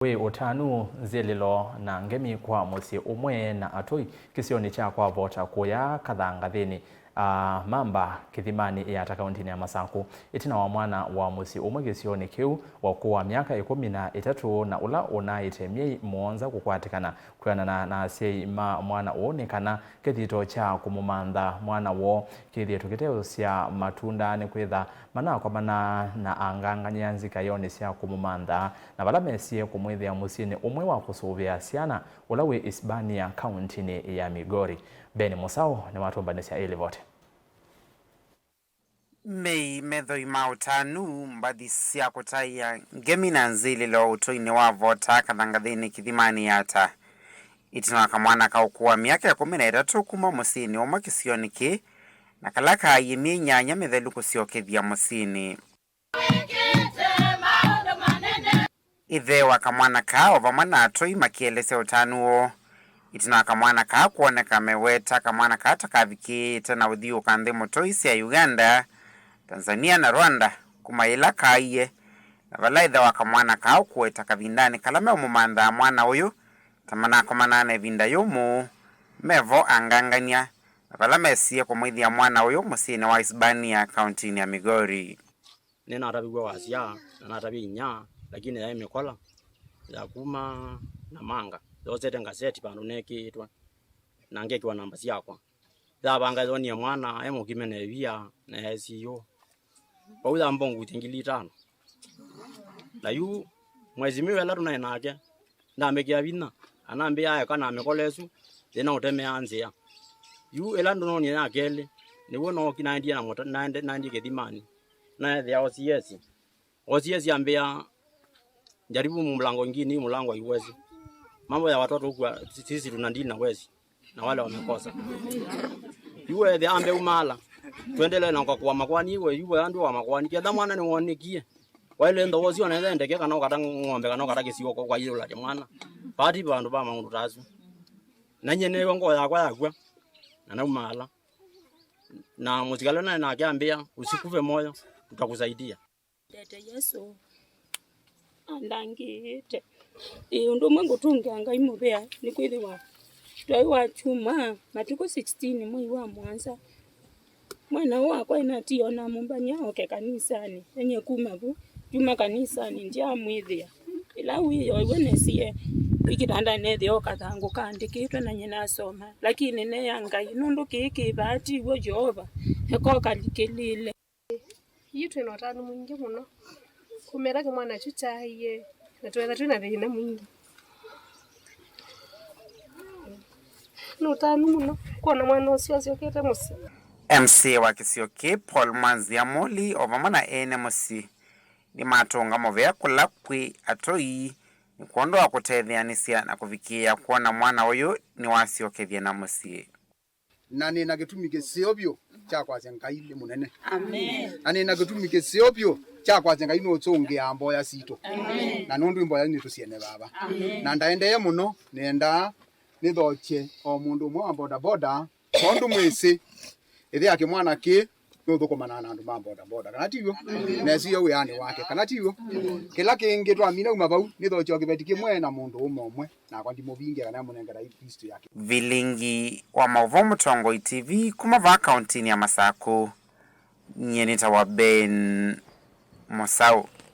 Utanu, nzililo na ngemi kwa Musyi umwe na atui kisioni cha Kwa Vota kuya Kathangathini Mamba Kithimani Yatta kaunti ya Masaku itina wa mwana wa Musyi umwe kisioni kiu wa myaka 13 na ula Unaiite Myei muonza kukwatikana Kwianana na asyai mwana uonekana kithito cha kumumantha mwana wo kithito kiteo sya matunda nikwitha manakomanaa na angangania nzika yoni sya kumumantha na vala mesie kumwithia Musyi umwe wa kusuvia syana ula wi Hispania kaunti ya Migori. Beni Musau ni watu mbanisya ili vote. Myei methoi utanu mbathi sya kutaiya ngemi na nzililo utui wa Vota Kathangathini Kithimani Yatta itina kamwana ka ukuu myaka 13 kuma Musyi umwe kisioni ki na kalaka yimi nyanya mithelu kusyokethya Musyi ithe wa kamwana kao vamwe na atui makielese utanuo itina kamwana ka kuoneka meweta kamwana ka takavikite na uthiuka nthi mutoi sya Uganda, Tanzania na Rwanda kumaila kaiye na vala ithe wa kamwana kao kueta kavindani kalame umumantha mwana uyu manakomanaa vinda yumu mevo angangania na vala mesie kumwithia mwana uyu Musyi wa Hispania kaunti ya Migori. Nena atabiwa wasia na natabi nya lakini ya imekola ya kuma na manga zote ngazeti pano nekitwa na ngekiwa namba syakwa za banga zoni ya mwana emo kimene bia na SEO pauza mbongo tingili 5 na yu mwezi miwela tuna nake na mekia bina anambia aya kana amekolesu tena uteme anzia yu elando no ni yakele ni wono kinaendia na mota naende Kithimani na the OCS ambia jaribu mlango ngine mlango haiwezi mambo ya watoto huku sisi tunandina wezi na wale wamekosa yue the ambe umala tuendelee na kwa makwani yue andu wa makwani kia mwana ni wonikie wale ndo wozi wanaenda ndeke kana ukata ng'ombe kana ukata kisioko kwa hiyo la mwana pati bandu ba maundu tazu na nyene ngo yakwa na umala na muzikalo na akiambia usikuve moyo tutakusaidia Dede Yesu andangiite undu mwangu tunganga imubea nikwitha twai wa chuma matuko 16 mwezi wa mwanza mwana wakwa inationa mumbanya oke kanisani enye kumabu juma kanisani ndia mwithia ila wiyo wenesie ikitanda nethio kathangu kandikitwe na nyina soma lakini ne yanga inundu kiki bati wo Jehova eko kalikilile yitu ino tanu mwingi muno kumera ke mwana chuchaiye na twetha twina thina mwingi no tanu muno kuona mwana ucio asyokete Musyi. MC wa Kusyokethya Paul Mwanzia moli ovamana ene Musyi ni matonga movea kula kwi atui ni kuondoa kutethyanisia na kuvikia kuona mwana uyu ni wasyokethya na Musyi. Na nina gitumi gisiobyo kyakwaze ngaile munene. Amen. Na nina gitumi gisiobyo kyakwaze ngaino utsonge ambo ya sito. Amen. Na nundu imbo ya ni tusiene baba. Amen. Na ndaendeye muno nenda nithoche o mundu mwa boda boda tondu mwisi ithi yake mwana ki nuthukumana na andu ma boda boda kana tiyo nesiyo wiani wake kana tiyo kila kingi twamina uma bau nithoche okibeti kimwe na mundu umwe na kwa ndimuvinge kana munengera Kristo yake. Vilingi wa Mauvo Mutongo TV kumava kaunti ya Masaku nyenita wa Ben Musau.